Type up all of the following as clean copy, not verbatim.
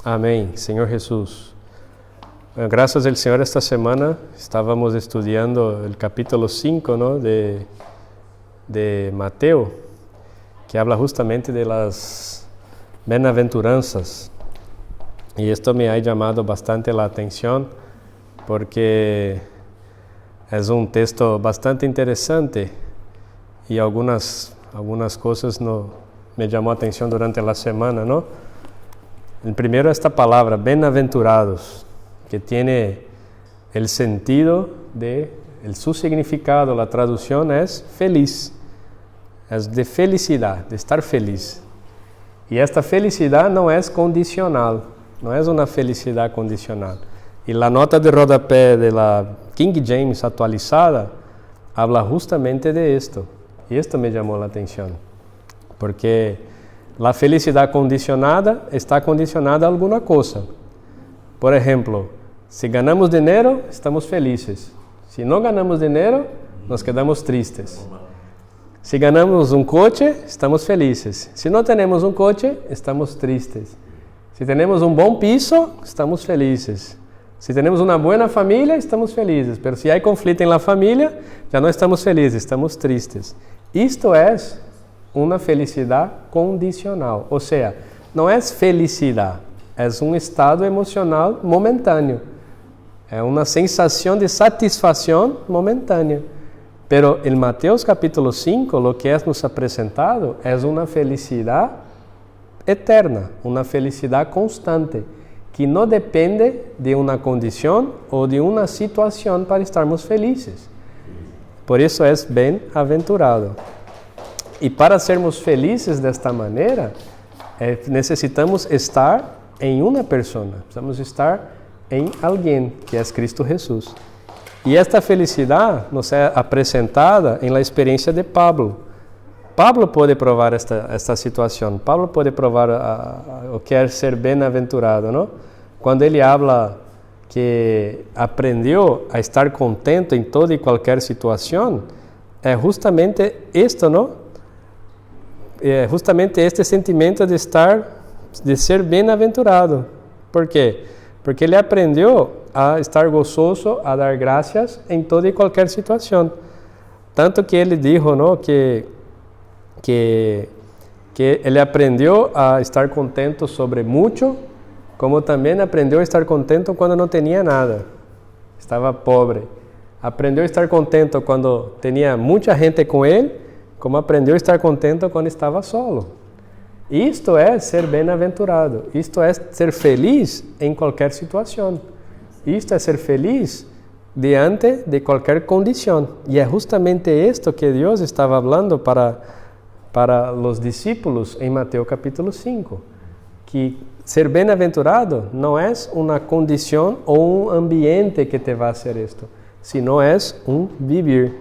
Amén, Señor Jesús. Gracias al Señor, esta semana estábamos estudiando el capítulo 5, ¿no? de Mateo, que habla justamente de las bienaventuranzas. Y esto me ha llamado bastante la atención porque es un texto bastante interesante y algunas cosas me llamó la atención durante la semana, ¿no? El primero, esta palabra, bienaventurados, que tiene el sentido su significado, la traducción es feliz, es de felicidad, de estar feliz. Y esta felicidad no es condicional, no es una felicidad condicional. Y la nota de rodapé de la King James actualizada habla justamente de esto. Y esto me llamó la atención, porque la felicidad condicionada está condicionada a alguna cosa. Por ejemplo, si ganamos dinero, estamos felices. Si no ganamos dinero, nos quedamos tristes. Si ganamos un coche, estamos felices. Si no tenemos un coche, estamos tristes. Si tenemos un buen piso, estamos felices. Si tenemos una buena familia, estamos felices. Pero si hay conflicto en la familia, ya no estamos felices, estamos tristes. Esto es una felicidad condicional, o sea, no es felicidad, es un estado emocional momentáneo, es una sensación de satisfacción momentánea. Pero en Mateo capítulo 5 lo que nos ha presentado es una felicidad eterna, una felicidad constante, que no depende de una condición o de una situación para estarmos felices. Por eso es bienaventurado. Y para sermos felices de esta manera, necesitamos estar en una persona, necesitamos estar en alguien que es Cristo Jesús. Y esta felicidad nos es apresentada en la experiencia de Pablo. Pablo puede probar esta situación, Pablo puede probar o quer ser bienaventurado, ¿no? Cuando él habla que aprendió a estar contento en toda y cualquier situación, es justamente esto, ¿no? Justamente este sentimento de ser bienaventurado. ¿Por qué? Porque ele aprendeu a estar gozoso, a dar gracias em toda e qualquer situação. Tanto que ele dijo, ¿no? que ele aprendeu a estar contento sobre muito, como também aprendeu a estar contento quando não tinha nada, estava pobre. Aprendeu a estar contento quando tinha muita gente com ele, como aprendeu a estar contento quando estava solo. Isto é ser bem-aventurado. Isto é ser feliz em qualquer situação. Isto é ser feliz diante de qualquer condição. E é justamente isto que Deus estava falando para os discípulos em Mateus capítulo 5. Que ser bem-aventurado não é uma condição ou um ambiente que te vai fazer isto, sino é um vivir.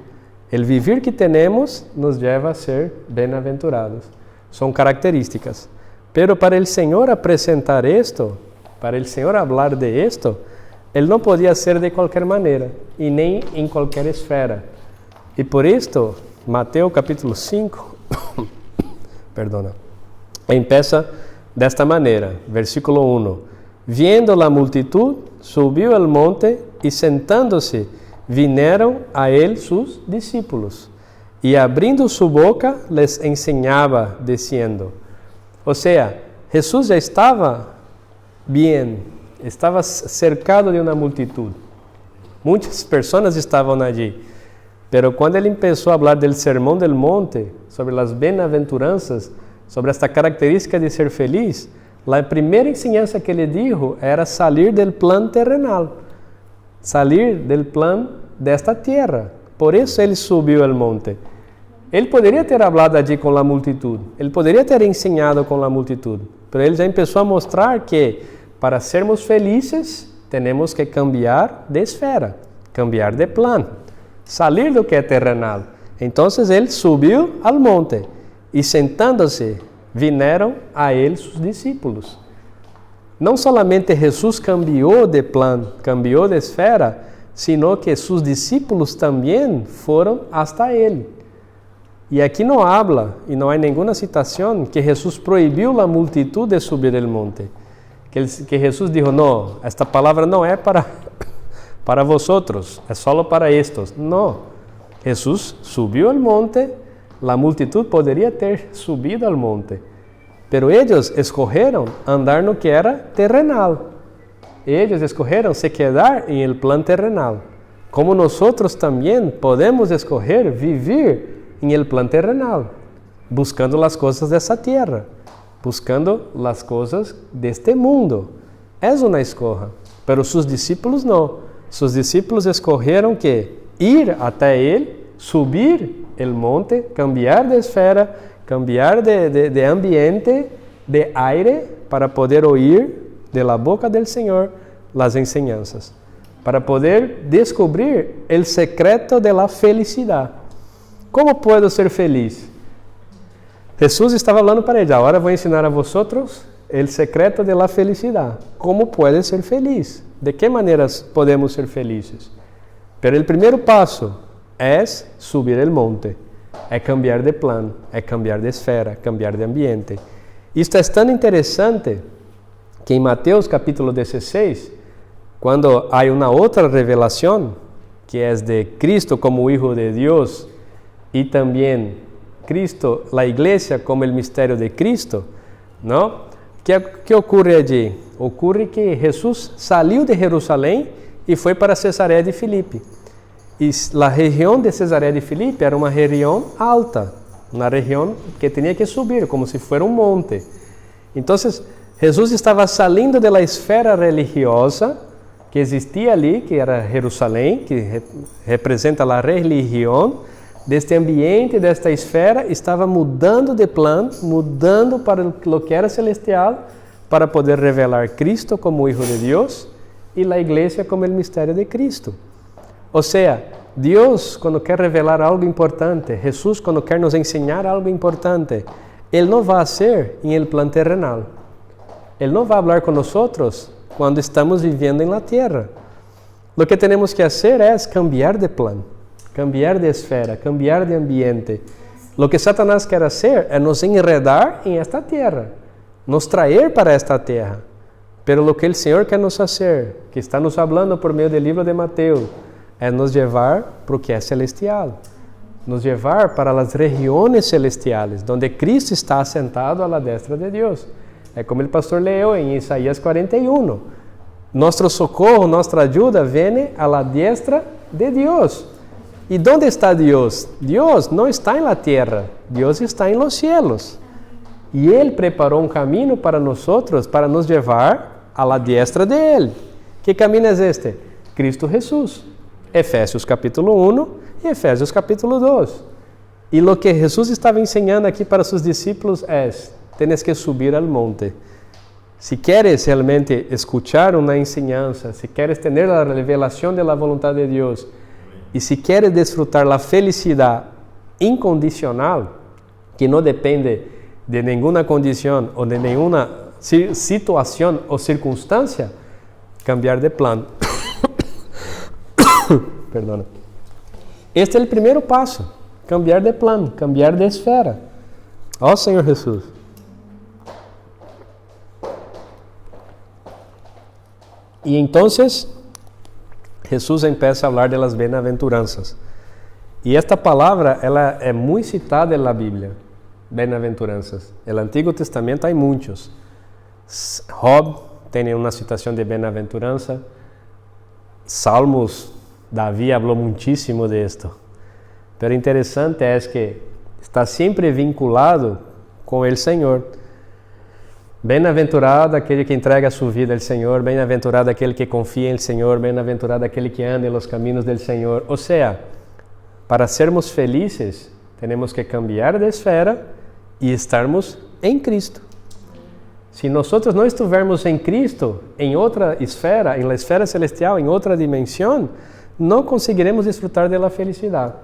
El vivir que temos nos leva a ser bem-aventurados. São características. Pero para el Senhor apresentar esto, para el Senhor hablar de esto, Ele não podia ser de qualquer maneira e nem em qualquer esfera. E por isto, Mateus capítulo 5, perdona, empieza desta maneira, versículo 1. Viendo la multitud, subiu al monte e sentando-se, vinieron a él sus discípulos, y abrindo su boca les enseñaba, diciendo. O sea, Jesús ya estaba bien, estaba cercado de una multitud. Muchas personas estaban allí, pero cuando él empezó a hablar del sermón del monte, sobre las bienaventuranzas, sobre esta característica de ser feliz, la primera enseñanza que le dijo era salir del plan terrenal, salir del plan desta tierra. Por isso ele subiu ao monte. Ele poderia ter hablado allí com a multitud, ele poderia ter ensinado com a multitud, mas ele já começou a mostrar que para sermos felizes temos que cambiar de esfera, cambiar de plan, salir do que é terrenal. Então ele subiu ao monte e sentando-se, vieram a ele seus discípulos. Não solamente Jesus cambiou de plan, cambiou de esfera, sino que seus discípulos também foram hasta ele. E aqui não habla, e não há nenhuma citação, que Jesus proibiu a multitud de subir el monte. que Jesus dijo, no, esta palabra no es para vosotros, es solo para estos. No, Jesús subió al monte, la multitud podría ter subido al monte, pero ellos escogeram andar no que era terrenal. Ellos escogeram se quedar en el plan terrenal. Como nosotros también podemos escoger vivir en el plan terrenal, buscando las cosas de esa tierra, buscando las cosas de este mundo. Es una escoja, pero sus discípulos no. Sus discípulos escogeram que ir até Él, subir el monte, cambiar de esfera, cambiar de ambiente, de aire, para poder oír de la boca del Señor las enseñanzas, para poder descubrir el secreto de la felicidad. ¿Cómo puedo ser feliz? Jesús estava falando para eles, agora vou ensinar a vosotros el secreto de la felicidad. ¿Cómo puedes ser feliz? ¿De qué maneras podemos ser felices? Pero el primer paso es subir el monte, é cambiar de plan, é cambiar de esfera, cambiar de ambiente. Isto é tão interessante que em Mateus capítulo 16, quando há uma outra revelação, que é de Cristo como Hijo de Deus e também Cristo, a igreja como o mistério de Cristo, não? Que ocorre allí? Ocorre que Jesus saiu de Jerusalém e foi para Cesareia de Filipe. E a região de Cesareia de Filipe era uma região alta, uma região que tinha que subir, como se fosse um monte. Então, Jesus estava saindo da esfera religiosa que existia ali, que era Jerusalém, que representa a religião, deste ambiente, desta esfera, estava mudando de plano, mudando para o que era celestial, para poder revelar Cristo como Hijo de Deus e a igreja como o mistério de Cristo. Ou seja, Deus, quando quer revelar algo importante, Jesus, quando quer nos ensinar algo importante, Ele não vai ser em el plano terrenal. Ele não vai falar com nós quando estamos vivendo na terra. O que temos que fazer é cambiar de plano, cambiar de esfera, cambiar de ambiente. O que Satanás quer fazer é nos enredar em esta terra, nos trazer para esta terra. Pero o que o Senhor quer nos fazer, que está nos falando por meio do livro de Mateus, é nos levar para o que é celestial, nos levar para as regiões celestiais, onde Cristo está assentado à destra de Deus. É como o pastor leu em Isaías 41. Nosso socorro, nossa ajuda vem à destra de Deus. E onde está Deus? Deus não está na terra, Deus está em los cielos. E Ele preparou um caminho para nós, para nos levar à destra de Ele. Que caminho é este? Cristo Jesus. Efésios capítulo 1 e Efésios capítulo 2. E o que Jesus estava ensinando aqui para seus discípulos é: tienes que subir al monte. Si quieres realmente escuchar una enseñanza, si quieres tener la revelación de la voluntad de Dios, y si quieres disfrutar la felicidad incondicional, que no depende de ninguna condición o de ninguna situación o circunstancia, cambiar de plan. Perdona. Este es el primer paso, cambiar de plan, cambiar de esfera. Oh Señor Jesús. E então, Jesus empieza a falar de las bienaventuranças. E esta palavra, ela é muito citada na Bíblia, bienaventuranças. No Antigo Testamento há muitos. Job tem uma citação de bienaventurança. Salmos, Davi falou muitíssimo de esto. Pero interessante é que está sempre vinculado com o Senhor. Bem-aventurado aquele que entrega a sua vida ao Senhor, bem-aventurado aquele que confia em Senhor, bem-aventurado aquele que anda nos caminhos do Senhor. Ou seja, para sermos felizes, temos que cambiar de esfera e estarmos em Cristo. Se nós não estivermos em Cristo, em outra esfera, em la esfera celestial, em outra dimensão, não conseguiremos desfrutar da felicidade.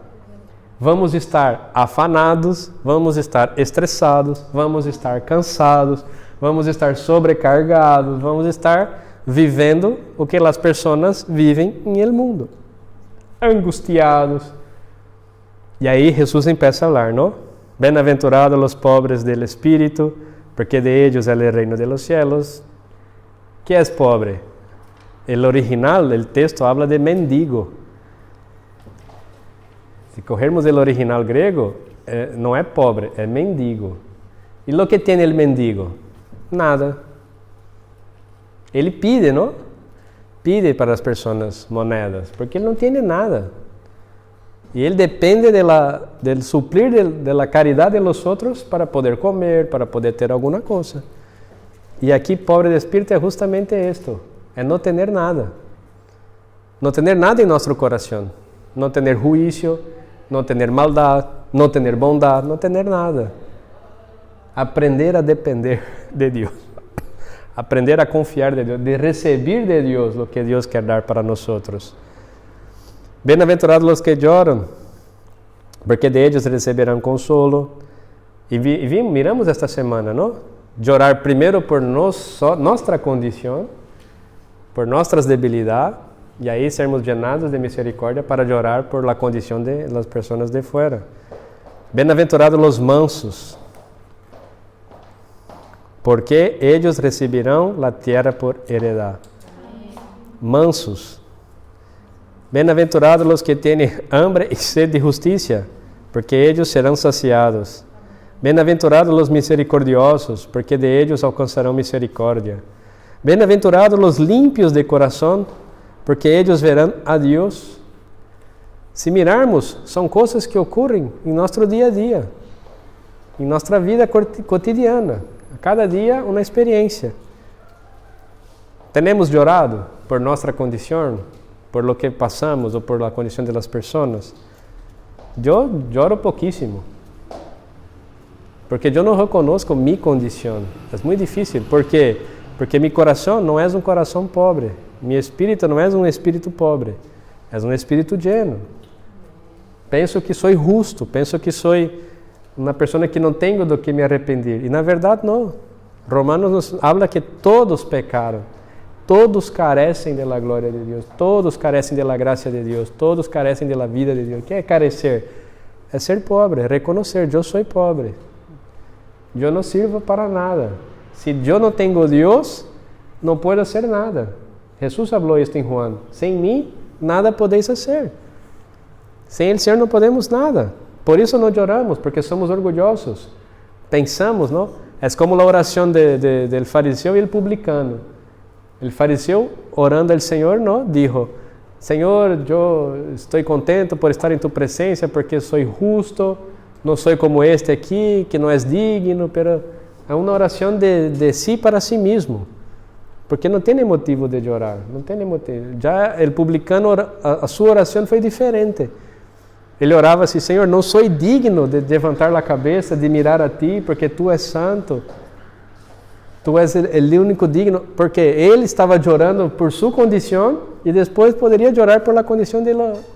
Vamos estar afanados, vamos estar estressados, vamos estar cansados, vamos estar sobrecargados, vamos estar vivendo o que as pessoas vivem em el mundo, angustiados. E aí Jesus empieza a falar, não? Bem-aventurados os pobres del espírito, porque de ellos é o reino de los cielos. ¿Qué es pobre? El original, el texto habla de mendigo. Si cogermos el original griego, no es pobre, es mendigo. ¿Y lo que tiene el mendigo? Nada. Ele pide, ¿no? Pide para as personas monedas, porque ele não tem nada. E ele depende del suplir de la caridad de los otros para poder comer, para poder ter alguma coisa. E aqui, pobre de espírito, é justamente esto, é não ter nada. Não ter nada em nosso coração. Não ter juízo, não ter maldade, não ter bondade, não ter nada. Aprender a depender de Deus. Aprender a confiar de Deus, de receber de Deus o que Deus quer dar para nós. Bem-aventurados os que choram, porque de eles receberão consolo. E miramos esta semana, não? Chorar primeiro por nossa condição, por nossas debilidades, e aí sermos llenados de misericórdia para chorar por la condição de las pessoas de fora. Bem-aventurados os mansos, porque ellos recibirão la tierra por heredad. Mansos. Bem-aventurados os que têm hambre e sede de justiça, porque ellos serão saciados. Bem-aventurados os misericordiosos, porque de ellos alcançarão misericórdia. Bem-aventurados os limpios de coração, porque ellos verão a Deus. Se mirarmos, são coisas que ocorrem em nosso dia a dia, em nossa vida cotidiana. Cada dia uma experiência. Temos chorado por nossa condição, por lo que passamos ou por la condição de las pessoas. Eu choro pouquíssimo, porque eu não reconozco minha condição. É muito difícil, porque meu coração não é um coração pobre, meu espírito não é um espírito pobre, é um espírito lleno. Penso que sou justo, penso que sou uma pessoa que não tenho do que me arrepender. E na verdade não. Romanos nos habla que todos pecaram. Todos carecem da glória de Deus. Todos carecem da graça de Deus. Todos carecem da vida de Deus. O que é carecer? É ser pobre, é reconhecer, eu sou pobre. Eu não sirvo para nada. Se eu não tenho Deus, não posso fazer nada. Jesus falou isto em Juan. Sem mim, nada podeis fazer. Sem Ele Senhor não podemos nada. Por isso não choramos, porque somos orgulhosos. Pensamos, não? É como a oração do fariseu e o publicano. O fariseu, orando ao Senhor, não, disse: Senhor, eu estou contente por estar em tu presença, porque sou justo, não sou como este aqui, que não é digno, pero é uma oração de si para si mesmo, porque não tem motivo de chorar, não tem motivo. Já o publicano, a sua oração foi diferente. Ele orava assim: Senhor, não sou digno de levantar a cabeça, de mirar a ti, porque tu és santo. Tu és o único digno, porque ele estava chorando por sua condição e depois poderia chorar por la condição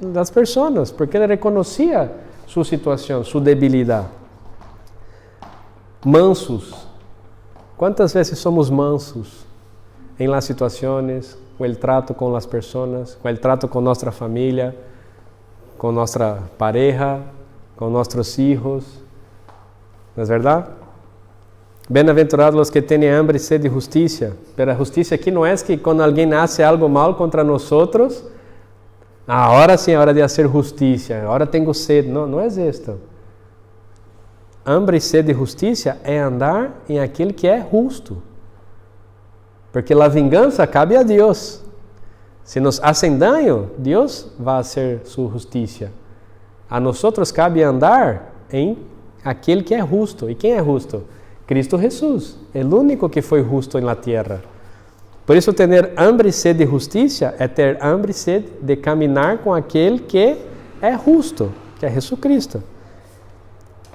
das pessoas, porque ele reconhecia sua situação, sua debilidade. Mansos. Quantas vezes somos mansos em las situações, com o trato com as pessoas, com o trato com nossa família, com nossa pareja, com nossos filhos? Não é verdade? Bem-aventurados os que têm hambre e sede de justiça. Pero a justiça aqui não é que quando alguém hace algo mal contra nós, agora sim é hora de fazer justiça, agora tenho sede. Não, não é isto. Hambre e sede de justiça é andar em aquele que é justo. Porque a vingança cabe a Deus. Se nos hacen daño, Deus vai fazer sua justiça. A nós cabe andar em aquele que é justo. E quem é justo? Cristo Jesus, o único que foi justo na terra. Por isso, ter hambre e sede de justiça é ter hambre e sede de caminhar com aquele que é justo, que é Jesus Cristo.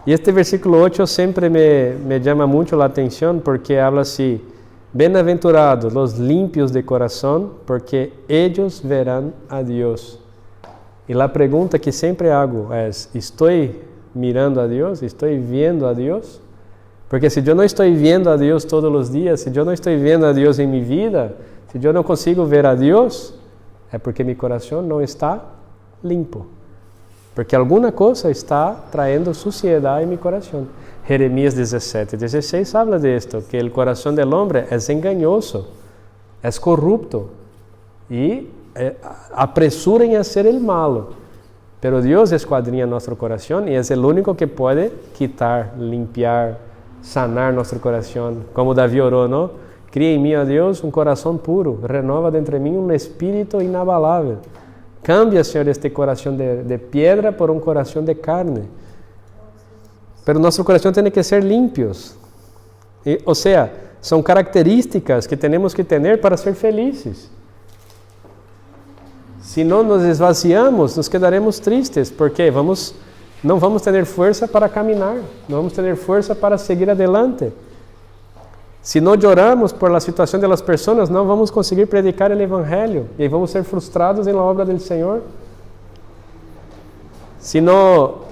E este versículo 8 sempre me chama muito a atenção, porque habla assim: bem-aventurados os limpios de coração, porque ellos verão a Deus. E a pergunta que sempre hago é: estou mirando a Deus? Estou vendo a Deus? Porque se eu não estou vendo a Deus todos os dias, se eu não estou vendo a Deus em minha vida, se eu não consigo ver a Deus, é porque meu coração não está limpo. Porque alguma coisa está traindo suciedade em meu coração. Jeremias 17:16 habla de esto, que o coração do homem é engañoso, es corrupto y apresura en hacer el malo. Pero Dios escuadrinha nuestro corazón y es el único que puede quitar, limpiar, sanar nuestro corazón. Como David oró, ¿no? Cría en mí, a Dios, un corazón puro, renova dentro de mí un espíritu inabalable. Cambia, Señor, este corazón de piedra por un corazón de carne. Pero nuestro corazón tiene que ser limpios. O sea, son características que tenemos que tener para ser felices. Si no nos esvaziamos, nos quedaremos tristes, porque no vamos a tener fuerza para caminar, no vamos a tener fuerza para seguir adelante. Si no lloramos por la situación de las personas, no vamos a conseguir predicar el Evangelio y vamos a ser frustrados en la obra del Señor. Si no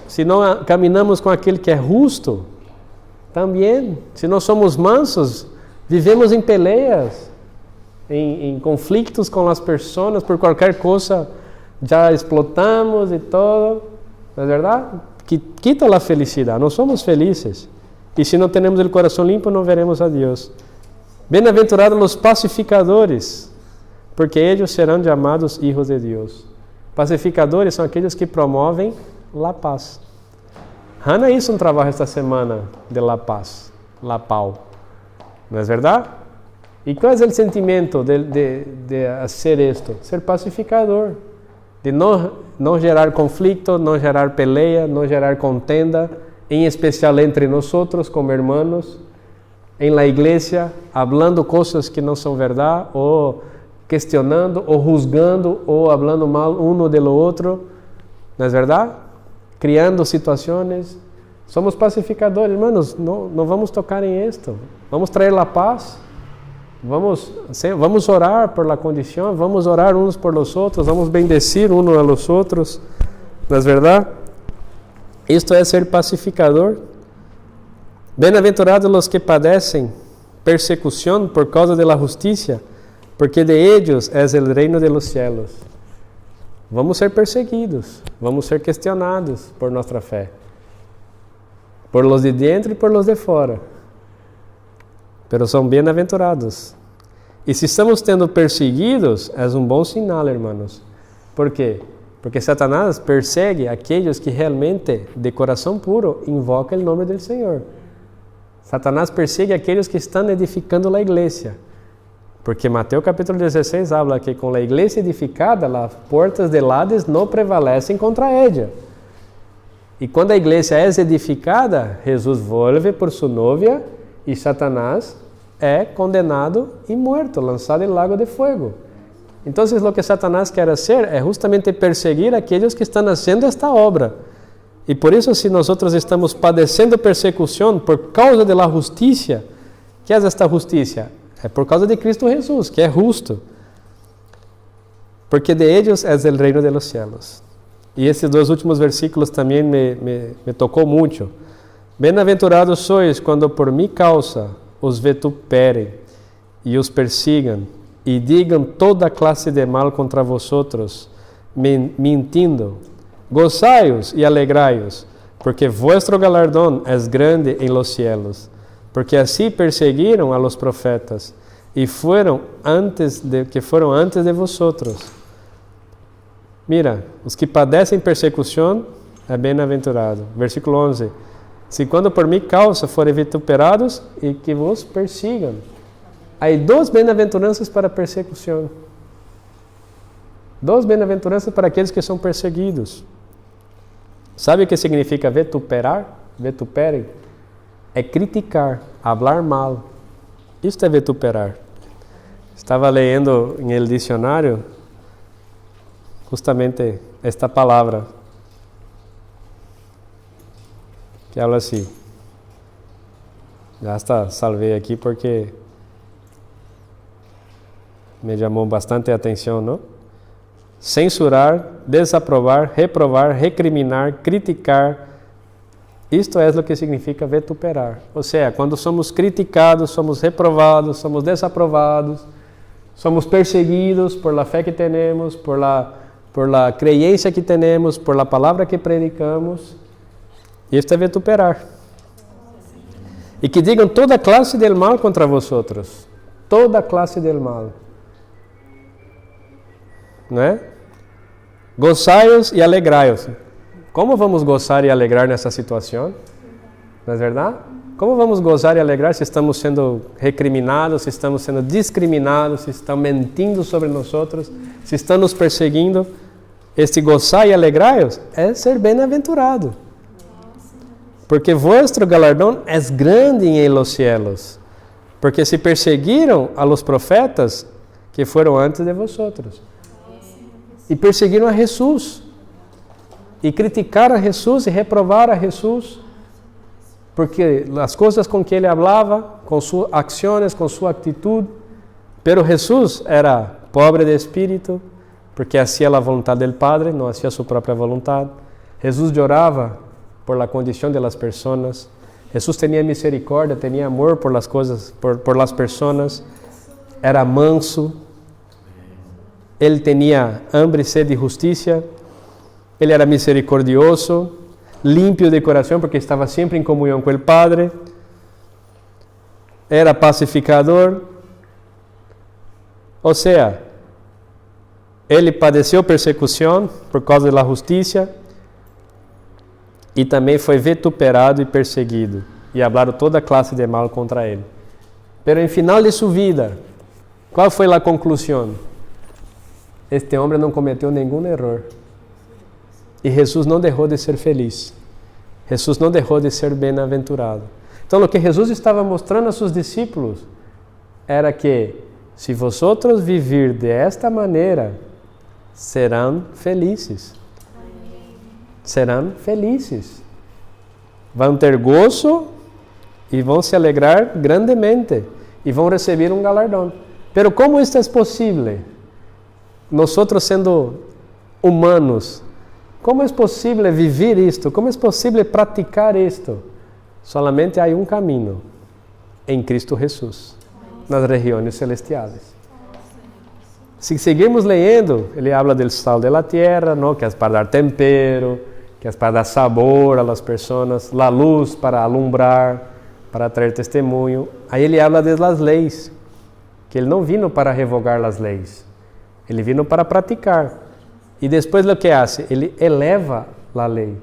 caminamos con aquel que es justo, también. Si no somos mansos, vivemos en peleas, en conflictos con las personas, por cualquier cosa ya explotamos y todo. ¿No es verdad? Quita la felicidad, no somos felices. Y si no tenemos el corazón limpio, no veremos a Dios. Bienaventurados los pacificadores, porque ellos serán llamados hijos de Dios. Pacificadores son aquellos que promovem la paz. Hannah hizo un trabajo esta semana de la paz, la pau. ¿No es verdad? ¿Y cuál es el sentimiento de hacer esto? Ser pacificador, de no gerar conflicto, no gerar pelea, no gerar contenda, en especial entre nosotros como hermanos, en la iglesia, hablando cosas que no son verdad, o questionando, o juzgando, o hablando mal uno de lo otro, ¿no es verdad? Criando situaciones. Somos pacificadores, hermanos, no vamos a tocar en esto, vamos a traer la paz, vamos orar por la condición, vamos orar unos por los otros, vamos bendecir unos a los otros, ¿no es verdad? Esto es ser pacificador. Bem-aventurados los que padecen persecución por causa de la justicia, porque de ellos es el reino de los cielos. Vamos ser perseguidos, vamos ser questionados por nuestra fe, por los de dentro y por los de fora. Pero são bem-aventurados. E se estamos sendo perseguidos, é um bom sinal, hermanos. Por quê? Porque Satanás persegue aqueles que realmente, de coração puro, invocam o nome do Senhor. Satanás persegue aqueles que estão edificando a igreja. Porque Mateus capítulo 16 habla que com a igreja edificada, as portas del Hades não prevalecem contra ela. E quando a igreja é edificada, Jesus volve por sua novia e Satanás é condenado e morto, lançado no lago de fogo. Então, o que Satanás quer fazer é justamente perseguir aqueles que estão fazendo esta obra. E por isso, se nós estamos padecendo persecução por causa da justiça, que é esta justiça? É por causa de Cristo Jesus, que é justo. Porque de ellos é o reino de los cielos. E esses dois últimos versículos também me tocou muito. Bem-aventurados sois quando por minha causa os vituperem e os persigam e digam toda classe de mal contra vosotros, mentindo. Gozai-os e alegrai-os, porque vuestro galardão é grande em los cielos, porque assim perseguiram a los profetas e foram antes de vosotros. Mira, os que padecem persecução é bem-aventurado. Versículo 11. Se quando por minha causa forem vituperados e que vos persigam. Há duas bem-aventuranças para a persecução. Duas bem-aventuranças para aqueles que são perseguidos. Sabe o que significa vituperar? Vituperem? É criticar, falar mal. Isto é vituperar. Estava lendo em el dicionário justamente esta palavra, que habla assim. Já está, salvei aqui porque me chamou bastante a atenção, não? Censurar, desaprovar, reprovar, recriminar, criticar. Isto é o que significa vituperar. Ou seja, quando somos criticados, somos reprovados, somos desaprovados, somos perseguidos por la fé que temos, por la creencia que temos, por la palavra que predicamos. Isto é vituperar. E que digam toda classe del mal contra vosotros. Toda classe del mal. não é? Gozai-os e alegrai-os. Como vamos gozar e alegrar nessa situação? Não é verdade? Como vamos gozar e alegrar se estamos sendo recriminados, se estamos sendo discriminados, se estão mentindo sobre nós outros, se estão nos perseguindo? Este gozar e alegrai-os é ser bem-aventurado. Porque vuestro galardão é grande em los cielos. Porque se perseguiram a los profetas que foram antes de vosotros. E perseguiram a Jesus. E criticaram a Jesus e reprovaram a Jesus. Porque as coisas com que ele falava, com suas ações, com sua atitude. Pero Jesus era pobre de espírito, porque hacía a vontade del Padre, não hacía sua própria vontade. Jesus chorava por la condição de las personas. Jesús tenía misericordia, tenía amor por las cosas, por las personas. Era manso. Él tenía hambre y sed de justicia. Él era misericordioso, limpio de corazón porque estaba siempre en comunión con el Padre. Era pacificador. O sea, él padeció persecución por causa de la justicia. E também foi vituperado e perseguido, e falaram toda classe de mal contra ele. Pero em final de sua vida, qual foi a conclusão? Este homem não cometeu nenhum erro. E Jesus não deixou de ser feliz. Jesus não deixou de ser bem-aventurado. Então, o que Jesus estava mostrando a seus discípulos era que, se vosotros vivir de esta maneira, serão felizes. Serão felizes. Vão ter gozo e vão se alegrar grandemente e vão receber galardão. Pero como isto é possível? Nós sendo humanos, como é possível viver isto? Como é possível praticar isto? Solamente há caminho, em Cristo Jesus, nas regiões celestiais. Se seguirmos lendo, ele habla del sal de la tierra, ¿no? Que é para dar tempero, que é para dar sabor a las personas, la luz para alumbrar, para trazer testemunho. Aí ele habla de las leis, que ele não vino para revogar as leis, ele vino para praticar. E depois o que hace? Ele eleva a lei.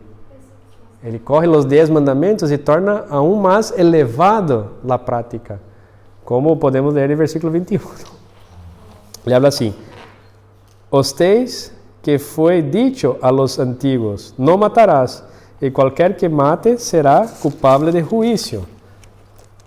Ele corre os 10 mandamentos e torna aún mais elevado a prática, como podemos ler no versículo 21. Ele habla assim: Osteis que foi dicho a los antiguos, no matarás, e qualquer que mate será culpable de juízo.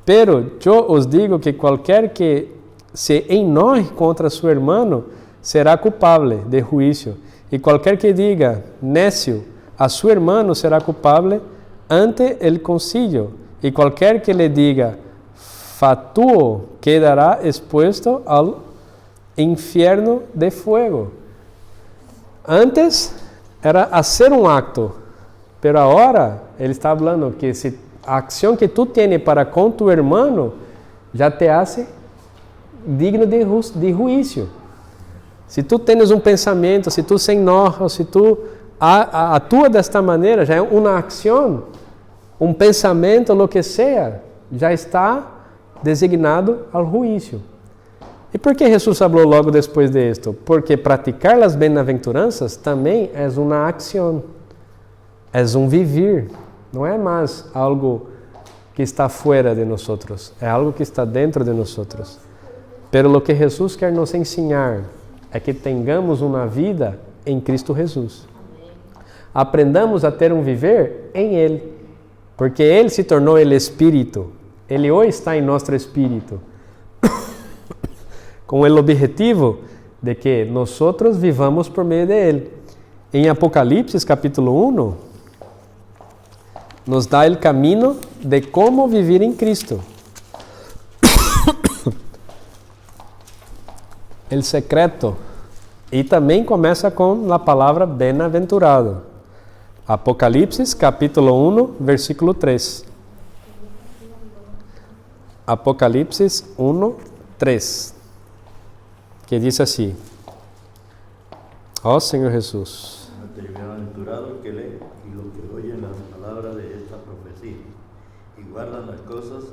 Pero yo os digo que qualquer que se enoje contra su hermano será culpable de juízo, e qualquer que diga necio a su hermano será culpable ante el concilio, e qualquer que le diga fatuo quedará expuesto al infierno de fuego. Antes era hacer acto, pero ahora ele está falando que se a acción que tú tienes para con tu hermano já te hace digno de juízo. Se tu tens pensamento, se tu se enoja, se tu atua desta maneira, já é uma ação, pensamento, lo que seja, já está designado ao juízo. E por que Jesus falou logo depois de isto? Porque praticar as bem-aventuranças também é uma ação, é viver, não é mais algo que está fora de nós, é algo que está dentro de nós. Pero o que Jesus quer nos ensinar é que tenhamos uma vida em Cristo Jesus. Aprendamos a ter viver em Ele, porque Ele se tornou o Espírito, Ele hoje está em nosso espírito, com o objetivo de que nós vivamos por meio de Ele. Em Apocalipse, capítulo 1, nos dá o caminho de como viver em Cristo. O secreto. E também começa com a palavra bem-aventurado. Apocalipse, capítulo 1, versículo 3. Apocalipse 1, 3. Que diz assim: Ó Senhor Jesus. Bienaventurado que lee y los que oyen las palabras de esta profecía y guardan las cosas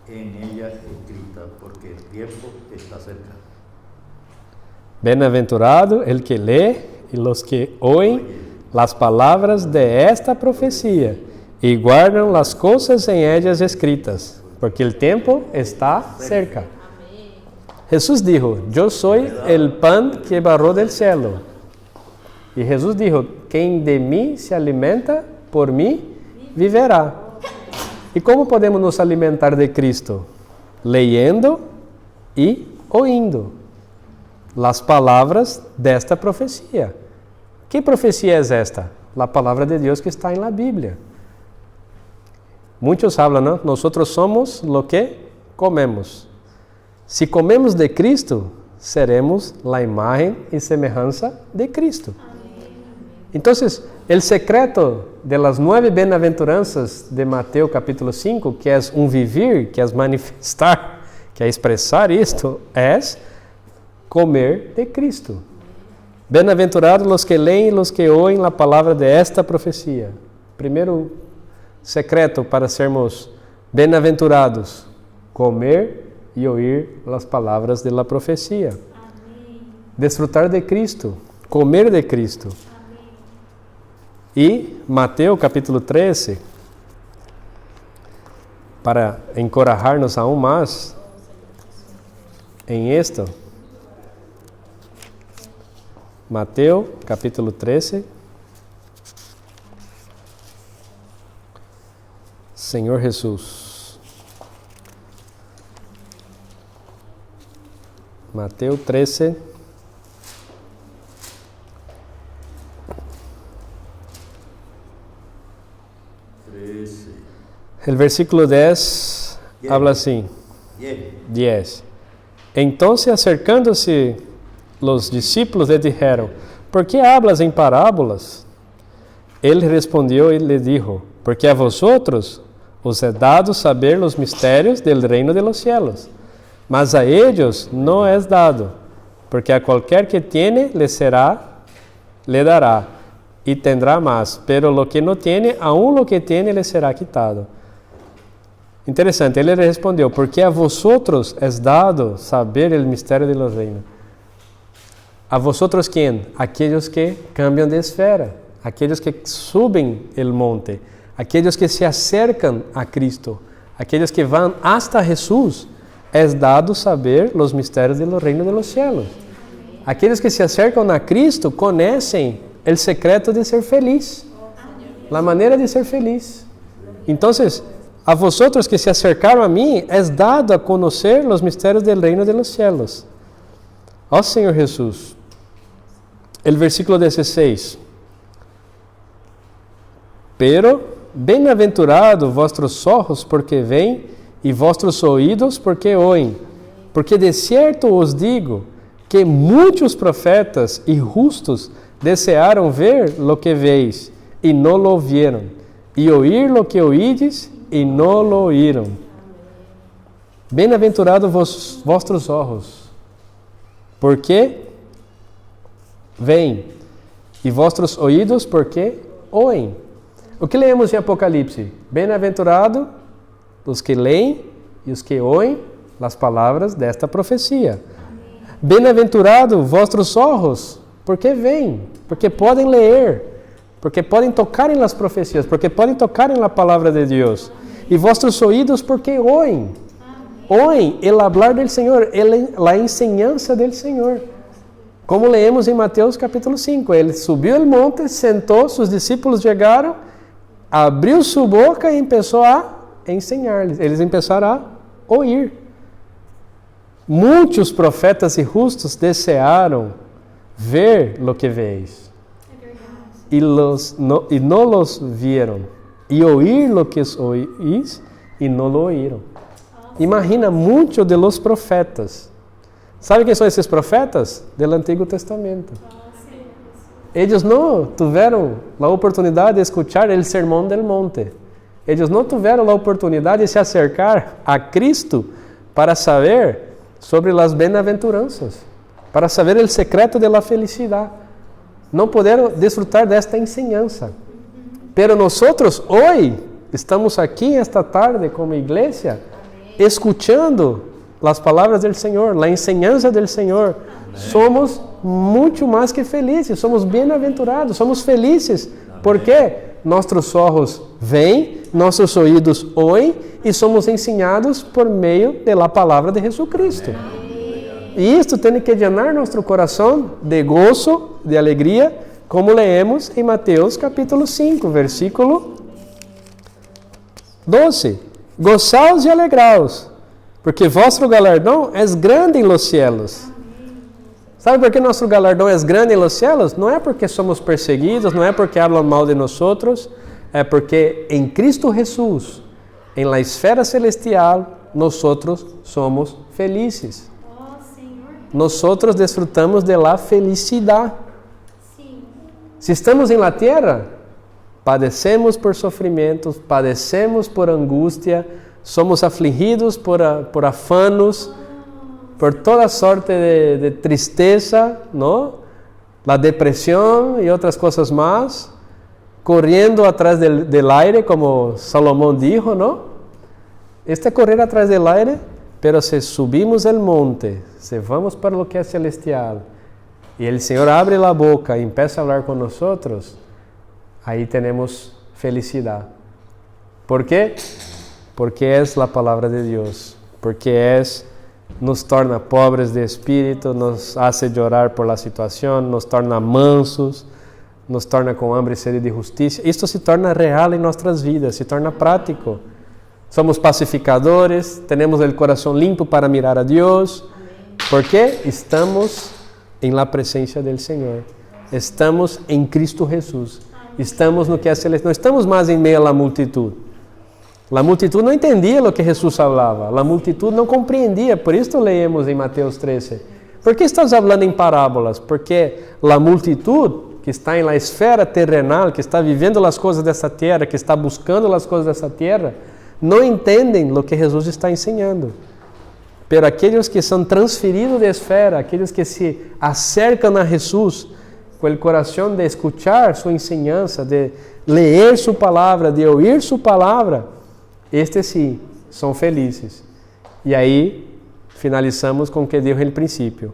en ella escritas, porque el tiempo está cerca. Bienaventurado el que lee y los que oyen las palabras de esta profecía y guardan las cosas en ellas escritas, porque el tiempo está cerca. Jesús dijo, yo soy el pan que bajó del cielo. Y Jesús dijo, quien de mí se alimenta, por mí viverá. ¿Y cómo podemos nos alimentar de Cristo? Leyendo y oyendo las palabras de esta profecía. ¿Qué profecía es esta? La palabra de Dios que está en la Biblia. Muchos hablan, ¿no? Nosotros somos lo que comemos. Si comemos de Cristo, seremos la imagen y semejanza de Cristo. Entonces, el secreto de las 9 bienaventuranzas de Mateo capítulo 5, que es un vivir, que es manifestar, que es expresar esto, es comer de Cristo. Bienaventurados los que leen y los que oyen la palabra de esta profecía. Primeiro secreto para sermos bem-aventurados, comer e ouvir as palavras da profecia. Desfrutar de Cristo, comer de Cristo. E Mateus capítulo 13, para encorajar-nos aún mais em esto. Mateus capítulo 13. Senhor Jesus. Mateus 13. El versículo 10 habla así. 10. Entonces, acercándose los discípulos le dijeron, ¿por qué hablas en parábolas? Él respondió y le dijo, porque a vosotros os é dado saber los misterios del reino de los cielos, mas a ellos no es dado, porque a cualquier que tiene le dará y tendrá más, pero lo que no tiene, aún lo que tiene le será quitado. Interessante, ele respondeu, porque a vosotros es dado saber el misterio de los reinos. A vosotros quem? Aqueles que cambiam de esfera, aqueles que subem el monte, aqueles que se acercam a Cristo, aqueles que vão hasta Jesús, es dado saber los misterios de los reinos de los cielos. Aqueles que se acercam a Cristo conhecem el secreto de ser feliz, la maneira de ser feliz. Entonces, a vosotros que se acercaram a mim, es dado a conocer los misterios del reino de los cielos. Ó Senhor Jesus. El versículo 16. Pero bem-aventurados vossos ojos porque veem e vossos ouvidos porque oem. Porque de certo os digo que muitos profetas e justos desearam ver lo que veis e não lo vieram, e ouvir lo que ouides e não lo oíram. Bem-aventurados vossos olhos, porque veem, e vossos ouvidos, porque oem. O que lemos em Apocalipse? Bem-aventurado os que leem e os que oem as palavras desta profecia. Bem-aventurado vossos olhos, porque veem, porque podem ler, porque podem tocar em las profecias, porque podem tocar em la palavra de Deus. E vossos ouvidos, porque oem. Oem el hablar del Senhor, la enseñanza del Senhor. Como leemos em Mateus capítulo 5, ele subiu o monte, sentou, seus discípulos chegaram, abriu sua boca e começou a ensinar-lhes. Eles começaram a ouvir. Muitos profetas e justos desearam ver lo que veis. E não los vieram. E ouvir lo que oís e não lo oíram. Imagina muitos de los profetas. ¿Sabe quem são esses profetas? Del Antigo Testamento. Eles não tiveram a oportunidade de escuchar o sermão del monte. Eles não tiveram a oportunidade de se acercar a Cristo para saber sobre as bem-aventuranças, para saber o secreto de la felicidade. Não puderam desfrutar desta enseñanza. Pero nosotros hoy estamos aqui esta tarde como igreja, escuchando as palavras del Senhor, a enseñanza del Senhor, somos muito mais que felizes, somos bem-aventurados, somos felizes. Por quê? Nossos olhos veem, nossos ouvidos oem e somos ensinados por meio da palavra de Jesucristo. E isto tem que llenar nosso coração de gozo, de alegria, como leemos em Mateus capítulo 5, versículo 12. Gozaos e alegraos, porque vosso galardão é grande em los cielos. Sabe por que nosso galardão é grande em los cielos? Não é porque somos perseguidos, não é porque falam mal de nós, é porque em Cristo Jesus, em la esfera celestial, nós somos felizes. Nós desfrutamos de la felicidade. Se estamos em la tierra, padecemos por sofrimentos, padecemos por angústia, somos afligidos por afanos, por toda sorte de tristeza, ¿no? La depresión y otras cosas más, corriendo atrás del aire, como Salomón dijo, ¿no? Este correr atrás del aire, pero si subimos el monte, si vamos para lo que es celestial, y el Señor abre la boca y empieza a hablar con nosotros, ahí tenemos felicidad. ¿Por qué? Porque es la palabra de Dios, porque nos torna pobres de espírito, nos hace llorar por la situación, nos torna mansos, nos torna com hambre e sede de justiça. Isto se torna real em nossas vidas, se torna prático. Somos pacificadores, temos o coração limpo para mirar a Deus, porque estamos em la presença do Senhor. Estamos em Cristo Jesus. Estamos no que é celestial. Não estamos mais em meio à multitud. A multitud não entendia o que Jesus falava. A multitud não compreendia. Por isso leemos em Mateus 13. Por que estás falando em parábolas? Porque a multitud que está em la esfera terrenal, que está vivendo as coisas dessa terra, que está buscando as coisas dessa terra, não entendem o que Jesus está ensinando. Pero aqueles que são transferidos de esfera, aqueles que se acercam a Jesus com o coração de escuchar sua enseñança, de ler sua palavra, de ouvir sua palavra, estes sim são felizes. E aí finalizamos com o que dijo no princípio,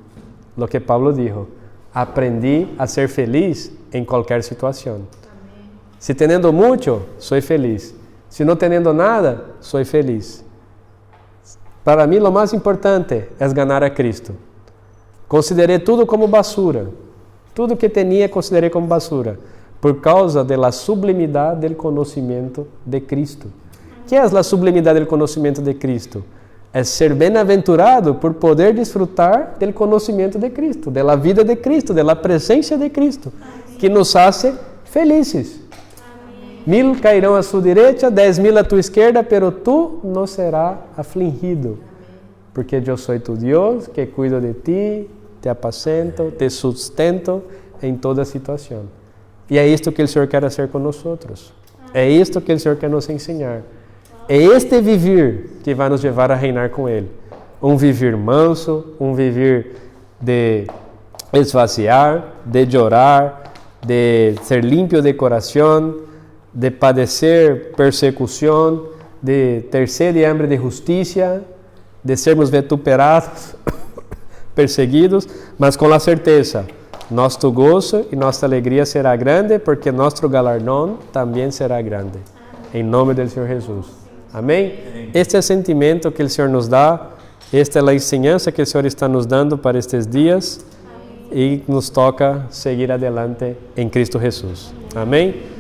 o que Paulo dijo: aprendi a ser feliz em qualquer situação. Se tendo muito, sou feliz. Se não tendo nada, sou feliz. Para mim, o mais importante é ganhar a Cristo. Considerei tudo como basura. Tudo que tinha, considerei como basura. Por causa da sublimidade do conhecimento de Cristo. Que é a sublimidade do conhecimento de Cristo? É ser bem-aventurado por poder desfrutar do conhecimento de Cristo, da vida de Cristo, da presença de Cristo, que nos hace felizes. 1000 cairão à sua direita, 10.000 à tua esquerda, pero tu não serás afligido, porque eu sou tu Deus, que cuido de ti, te apacento, te sustento em toda situação. E é isto que o Senhor quer fazer com nós. É isto que o Senhor quer nos ensinar. É este viver que vai nos levar a reinar com Ele. Um viver manso, um viver de esvaziar, de chorar, de ser limpio de coração, de padecer persecução, de ter sede e hambre de justiça, de sermos vituperados, perseguidos, mas com a certeza, nosso gozo e nossa alegria será grande, porque nosso galardão também será grande. Em nome do Senhor Jesus. Amém? Este é o sentimento que o Senhor nos dá, esta é a enseñança que o Senhor está nos dando para estes dias e nos toca seguir adelante em Cristo Jesus. Amém?